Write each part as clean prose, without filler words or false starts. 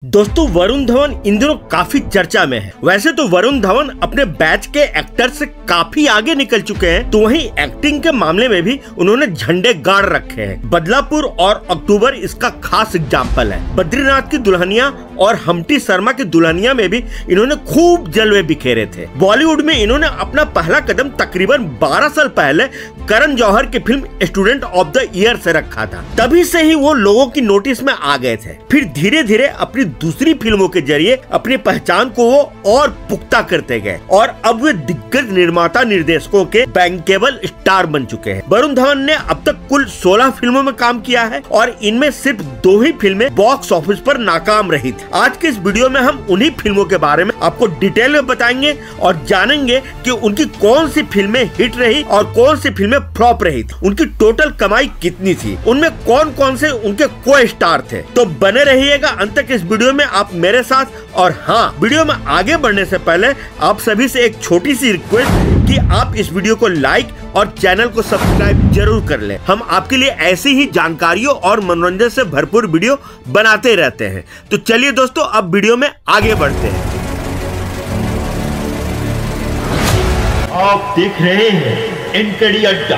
दोस्तों वरुण धवन इन दिनों काफी चर्चा में है। वैसे तो वरुण धवन अपने बैच के एक्टर से काफी आगे निकल चुके हैं, तो वहीं एक्टिंग के मामले में भी उन्होंने झंडे गाड़ रखे हैं। बदलापुर और अक्टूबर इसका खास एग्जाम्पल है। बद्रीनाथ की दुल्हनिया और हम्टी शर्मा की दुल्हनिया में भी इन्होंने खूब जलवे बिखेरे थे। बॉलीवुड में इन्होंने अपना पहला कदम तकरीबन 12 साल पहले करण जौहर की film student of the year से रखा था। तभी से ही वो लोगों की नोटिस में आ गए थे। फिर धीरे धीरे अपनी दूसरी फिल्मों के जरिए अपनी पहचान को वो और पुख्ता करते गए और अब वे दिग्गज निर्माता निर्देशकों के बैंकेबल स्टार बन चुके हैं। वरुण धवन ने अब तक कुल 16 फिल्मों में काम किया है और इनमें सिर्फ 2 ही फिल्में बॉक्स ऑफिस पर नाकाम रही थी। आज के इस वीडियो में हम उन्हीं फिल्मों के बारे में आपको डिटेल में बताएंगे और जानेंगे कि उनकी कौन सी फिल्में हिट रही और कौन सी फिल्में फ्लॉप रही थी, उनकी टोटल कमाई कितनी थी, उनमें कौन कौन से उनके को स्टार थे। तो बने रहिएगा अंत तक इस वीडियो में आप मेरे साथ। और हाँ, वीडियो में आगे बढ़ने से पहले आप सभी से एक छोटी सी रिक्वेस्ट कि आप इस वीडियो को लाइक और चैनल को सब्सक्राइब जरूर कर लें। हम आपके लिए ऐसी ही जानकारियों और मनोरंजन से भरपूर वीडियो बनाते रहते हैं। तो चलिए दोस्तों, अब वीडियो में आगे बढ़ते हैं। आप देख रहे हैं एनकेडी अड्डा,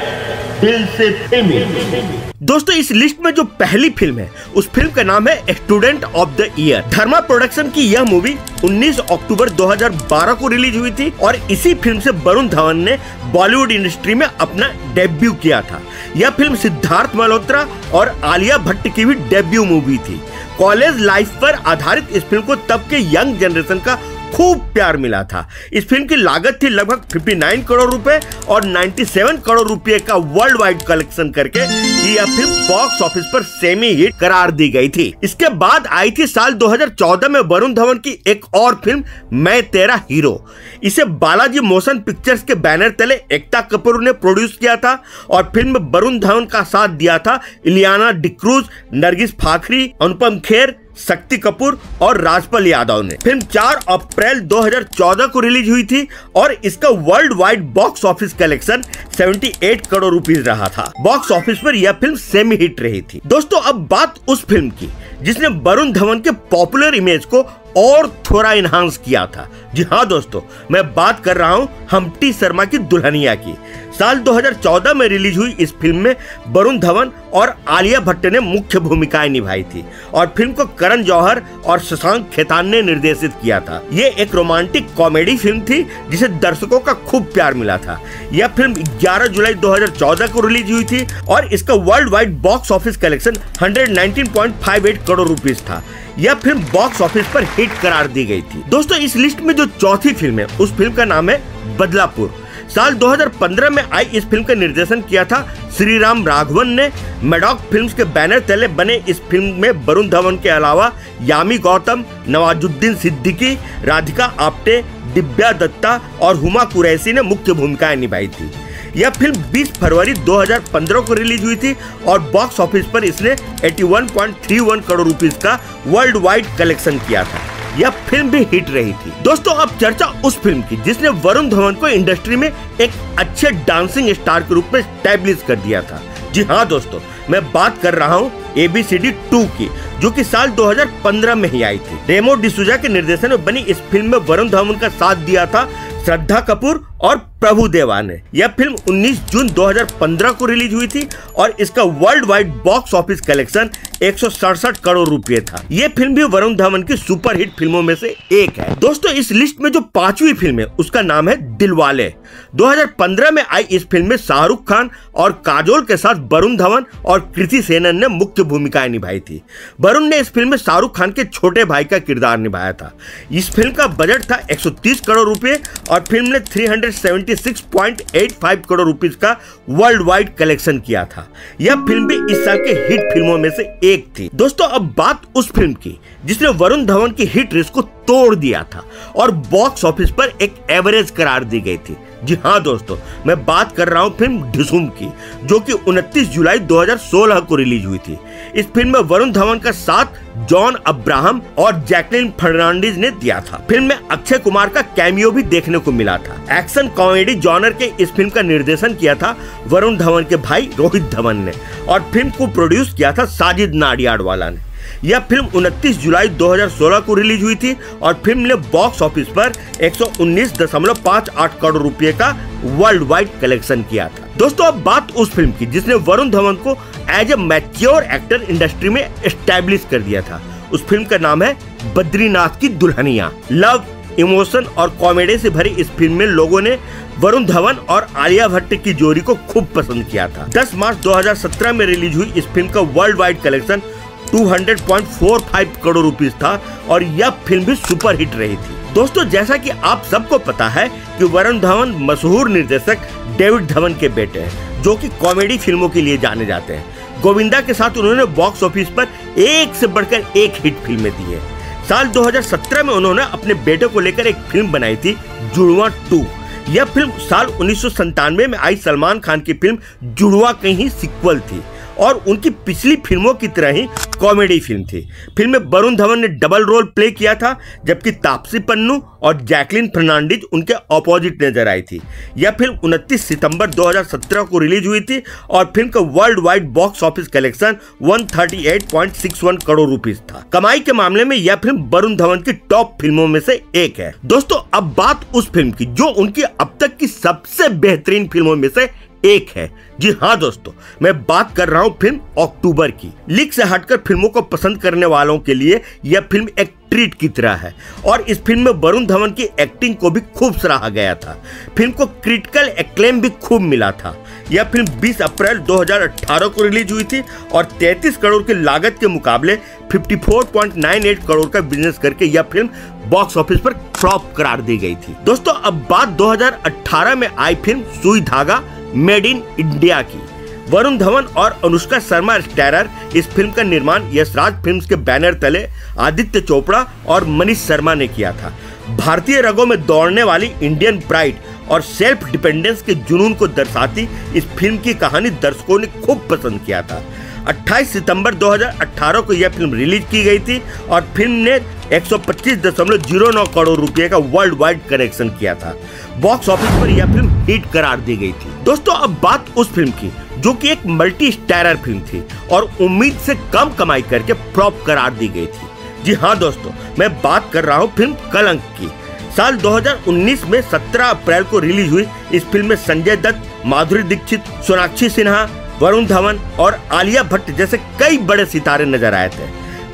दिल से फिल्मी। दोस्तों इस लिस्ट में जो पहली फिल्म है उस फिल्म का नाम है student of the year. Dharma production की यह मूवी 19 अक्टूबर 2012 को रिलीज हुई थी और इसी फिल्म से वरुण धवन ने बॉलीवुड इंडस्ट्री में अपना डेब्यू किया था। यह फिल्म सिद्धार्थ मल्होत्रा और आलिया भट्ट की भी डेब्यू मूवी थी। कॉलेज लाइफ पर आधारित इस फिल्म को तब के यंग जनरेशन का खूब प्यार मिला था। इस फिल्म की लागत थी लगभग 59 करोड़ रुपए और 97 करोड़ रुपए का वर्ल्ड वाइड कलेक्शन करके यह फिल्म बॉक्स ऑफिस पर सेमी हिट करार दी गई थी। इसके बाद आई थी साल 2014 में वरुण धवन की एक और फिल्म मैं तेरा हीरो। इसे बालाजी मोशन पिक्चर्स के बैनर तले एकता कपूर ने प्रोड्यूस किया था और फिल्म में वरुण धवन का साथ दिया था इलियाना डिक्रूज, नरगिस फाखरी, अनुपम खेर, शक्ति कपूर और राजपाल यादव ने। फिल्म 4 अप्रैल 2014 को रिलीज हुई थी और इसका world wide box office collection 78 crore rupees रहा था। बॉक्स ऑफिस पर यह फिल्म सेमी हिट रही थी। दोस्तों अब बात उस फिल्म की जिसने वरुण धवन के पॉपुलर इमेज को और थोड़ा इनहांस किया था। जी हाँ दोस्तों, मैं बात कर रहा हूँ हम्टी शर्मा की दुल्हनिया की। साल 2014 में रिलीज हुई इस फिल्म में वरुण धवन और आलिया भट्ट ने मुख्य भूमिकाएं निभाई थी और फिल्म को करण जौहर और शशांक खेतान ने निर्देशित किया था। ये एक रोमांटिक कॉमेडी फिल्म थी जिसे दर्शकों का खूब प्यार मिला था। यह फिल्म 11 जुलाई 2014 को रिलीज हुई थी और इसका world wide box office collection 119.58 crore rupees था। यह फिल्म बॉक्स ऑफिस पर हिट करार दी गई थी। दोस्तों इस लिस्ट में जो चौथी फिल्म है उस फिल्म का नाम है बदलापुर। साल 2015 में आई इस फिल्म का निर्देशन किया था श्री राम राघवन ने। मैडॉक फिल्म्स के बैनर तले बने इस फिल्म में वरुण धवन के अलावा यामी गौतम, नवाजुद्दीन सिद्दीकी, राधिका आप्टे, दिव्या दत्ता और हुमा कुरैशी ने मुख्य भूमिकाएं निभाई थी। यह फिल्म 20 फरवरी 2015 को रिलीज हुई थी और बॉक्स ऑफिस पर इसने 81.31 करोड़ रुपीस का वर्ल्ड वाइड कलेक्शन किया था। यह फिल्म भी हिट रही थी। दोस्तों अब चर्चा उस फिल्म की जिसने वरुण धवन को इंडस्ट्री में एक अच्छे डांसिंग स्टार के रूप में एस्टैब्लिश कर दिया था। जी हाँ दोस्तों, मैं बात कर रहा हूँ ABCD 2 की, जो कि साल 2015 में ही आई थी। रेमो डिसूजा के निर्देशन में बनी इस फिल्म में वरुण धवन का साथ दिया था श्रद्धा कपूर और प्रभु देवा ने। यह फिल्म 19 जून 2015 को रिलीज हुई थी और इसका world wide box office collection 167 crore रुपए था। यह फिल्म भी वरुण धवन की सुपर हिट फिल्मों में से एक है। दोस्तों इस लिस्ट में जो 5वीं फिल्म है उसका नाम है दिलवाले। 2015 में आई इस फिल्म में शाहरुख खान और काजोल के साथ वरुण धवन और कृति सेनन ने मुख्य भूमिकाएं निभाई थी। वरुण ने इस फिल्म में शाहरुख खान के छोटे भाई का किरदार निभाया था। इस फिल्म का बजट था 130 करोड़ रुपए और फिल्म ने 376.85 करोड़ रुपीस का वर्ल्ड वाइड कलेक्शन किया था। यह फिल्म भी इस साल के हिट फिल्मों में से एक थी। दोस्तों अब बात उस फिल्म की जिसने वरुण धवन की हिट रेस को तोड़ दिया था और बॉक्स ऑफिस पर एक एवरेज करार दी गई थी। जी हाँ दोस्तों, मैं बात कर रहा हूँ फिल्म ढिसूम की, जो कि 29 जुलाई 2016 को रिलीज हुई थी। इस फिल्म में वरुण धवन का साथ जॉन अब्राहम और जैकलिन फर्नांडिस ने दिया था। फिल्म में अक्षय कुमार का कैमियो भी देखने को मिला था। एक्शन कॉमेडी जॉनर के इस फिल्म का निर्देशन किया था वरुण धवन के भाई रोहित धवन ने और फिल्म को प्रोड्यूस किया था साजिद नाडियाडवाला ने। यह फिल्म 29 जुलाई 2016 को रिलीज हुई थी और फिल्म ने बॉक्स ऑफिस पर 119.58 करोड़ रुपए का वर्ल्ड वाइड कलेक्शन किया था। दोस्तों अब बात उस फिल्म की जिसने वरुण धवन को as a mature actor industry में एस्टैब्लिश कर दिया था। उस फिल्म का नाम है बद्रीनाथ की दुल्हनिया। लव, इमोशन और कॉमेडी से भरी इस फिल्म में लोगों ने वरुण धवन और आलिया भट्ट की जोड़ी को खूब पसंद किया था। 10 मार्च 2017 में रिलीज हुई इस फिल्म का world wide collection 200.45 crore rupees था और यह फिल्म भी सुपर हिट रही थी। दोस्तों जैसा कि आप सबको पता है कि वरुण धवन मशहूर निर्देशक डेविड धवन के बेटे हैं, जो कि कॉमेडी फिल्मों के लिए जाने जाते हैं। गोविंदा के साथ उन्होंने बॉक्स ऑफिस पर एक से बढ़कर एक हिट फिल्में दी है। साल 2017 में उन्होंने अपने बेटे को लेकर एक फिल्म बनाई थी, जुड़वा 2। यह फिल्म साल 1997 में आई सलमान खान की फिल्म जुड़वा की ही सीक्वल थी और उनकी पिछली फिल्मों की तरह ही कॉमेडी फिल्म थी। फिल्म में वरुण धवन ने डबल रोल प्ले किया था, जबकि तापसी पन्नू और जैकलीन फर्नांडिस उनके ऑपोजिट नजर आई थी। यह फिल्म 29 सितंबर 2017 को रिलीज हुई थी और फिल्म का world wide box office collection 138.61 crore rupees था। कमाई के मामले में यह फिल्म वरुण धवन की टॉप फिल्मों में से एक है। दोस्तों अब बात उस फिल्म की जो उनकी अब तक की सबसे बेहतरीन फिल्मों में से एक है। जी हाँ दोस्तों, मैं बात कर रहा हूँ फिल्म अक्टूबर की। लीक से हटकर फिल्मों को पसंद करने वालों के लिए यह फिल्म एक ट्रीट की तरह है और इस फिल्म में वरुण धवन की एक्टिंग को भी खूब सराहा गया था। फिल्म को क्रिटिकल एक्लेम भी खूब मिला था। यह फिल्म 20 अप्रैल 2018 को रिलीज हुई थी और 33 करोड़ की लागत के मुकाबले 54.98 करोड़ का बिजनेस करके यह फिल्म बॉक्स ऑफिस पर फ्लॉप करार दी गई थी। दोस्तों अब बात 2018 में आई फिल्म सुई धागा मेड इन इंडिया की। वरुण धवन और अनुष्का शर्मा स्टारर इस फिल्म का निर्माण यशराज फिल्म्स के बैनर तले आदित्य चोपड़ा और मनीष शर्मा ने किया था। भारतीय रगों में दौड़ने वाली इंडियन प्राइड और सेल्फ डिपेंडेंस के जुनून को दर्शाती इस फिल्म की कहानी दर्शकों ने खूब पसंद किया था। 28 सितंबर 2018 को यह फिल्म रिलीज की गई थी और फिल्म ने 125.09 करोड़ रुपए का वर्ल्ड वाइड कलेक्शन किया था। बॉक्स ऑफिस पर यह फिल्म हिट करार दी गई थी। दोस्तों अब बात उस फिल्म की जो कि एक मल्टी स्टारर फिल्म थी और उम्मीद से कम कमाई करके फ्लॉप करार दी गई थी। जी हाँ दोस्तों, मैं बात कर रहा हूँ फिल्म कलंक की। साल 2019 में 17 अप्रैल को रिलीज हुई इस फिल्म में संजय दत्त, माधुरी दीक्षित, सोनाक्षी सिन्हा, वरुण धवन और आलिया भट्ट जैसे कई बड़े सितारे नजर आए थे।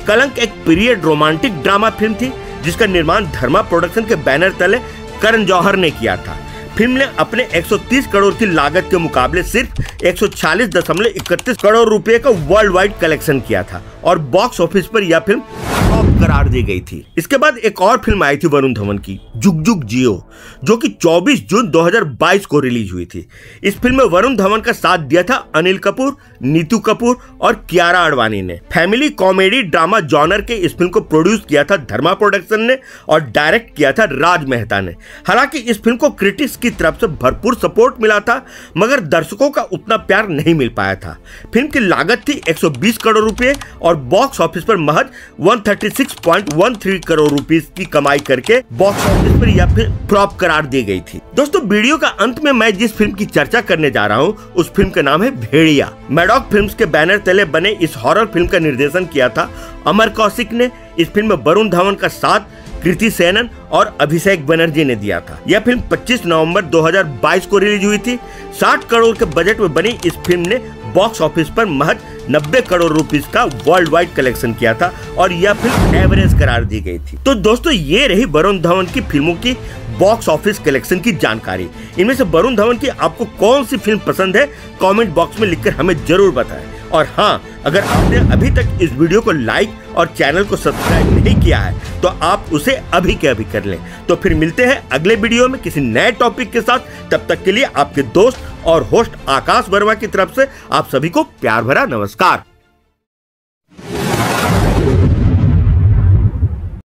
कलंक एक पीरियड रोमांटिक ड्रामा फिल्म थी जिसका निर्माण धर्मा प्रोडक्शन के बैनर तले करण जौहर ने किया था। फिल्म ने अपने 130 करोड़ की लागत के मुकाबले सिर्फ 140.31 करोड़ रुपए का वर्ल्ड वाइड कलेक्शन किया था और बॉक्स ऑफिस पर यह फिल्म फ्लॉप करार दी गई थी। इसके बाद एक और फिल्म आई थी वरुण धवन की, जुग जुग जियो, जो कि 24 जून 2022 को रिलीज हुई थी। इस फिल्म में वरुण धवन का साथ दिया था अनिल कपूर, नीतू कपूर और कियारा आडवाणी ने। फैमिली कॉमेडी ड्रामा जॉनर के इस फिल्म को प्रोड्यूस किया था धर्मा प्रोडक्शन ने और डायरेक्ट किया था राज मेहता ने। हालांकि इस फिल्म को क्रिटिक्स की तरफ से भरपूर सपोर्ट मिला था, मगर दर्शकों का उतना प्यार नहीं मिल पाया था। फिल्म की लागत थी 120 करोड़ रुपए और बॉक्स ऑफिस पर महज 136.13 करोड़ रुपए की कमाई करके बॉक्स ऑफिस पर यह फिल्म फ्लॉप करार दी गई थी। दोस्तों वीडियो का अंत में मैं जिस फिल्म की चर्चा करने जा रहा हूँ उस फिल्म का नाम है भेड़िया। मैडॉक फिल्म्स के बैनर तले बने इस हॉरर फिल्म का निर्देशन किया था अमर कौशिक ने। इस फिल्म में वरुण धवन का साथ कृति सेनन और अभिषेक बनर्जी ने दिया था। यह फिल्म 25 नवंबर 2022 को रिलीज हुई थी। 60 करोड़ के बजट में बनी इस फिल्म ने बॉक्स ऑफिस पर महज 90 करोड़ रुपीस का वर्ल्ड वाइड कलेक्शन किया था और यह फिल्म एवरेज करार दी गई थी। तो दोस्तों ये रही वरुण धवन की फिल्मों की बॉक्स ऑफिस कलेक्शन की जानकारी। इनमें से वरुण धवन की आपको कौन सी फिल्म पसंद है कमेंट बॉक्स में लिखकर हमें जरूर बताएं। और हाँ, अगर आपने अभी तक इस वीडियो को लाइक और चैनल को सब्सक्राइब नहीं किया है तो आप उसे अभी के अभी कर लें। तो फिर मिलते हैं अगले वीडियो में किसी नए टॉपिक के साथ। तब तक के लिए आपके दोस्त और होस्ट आकाश वर्मा की तरफ से आप सभी को प्यार भरा नमस्कार।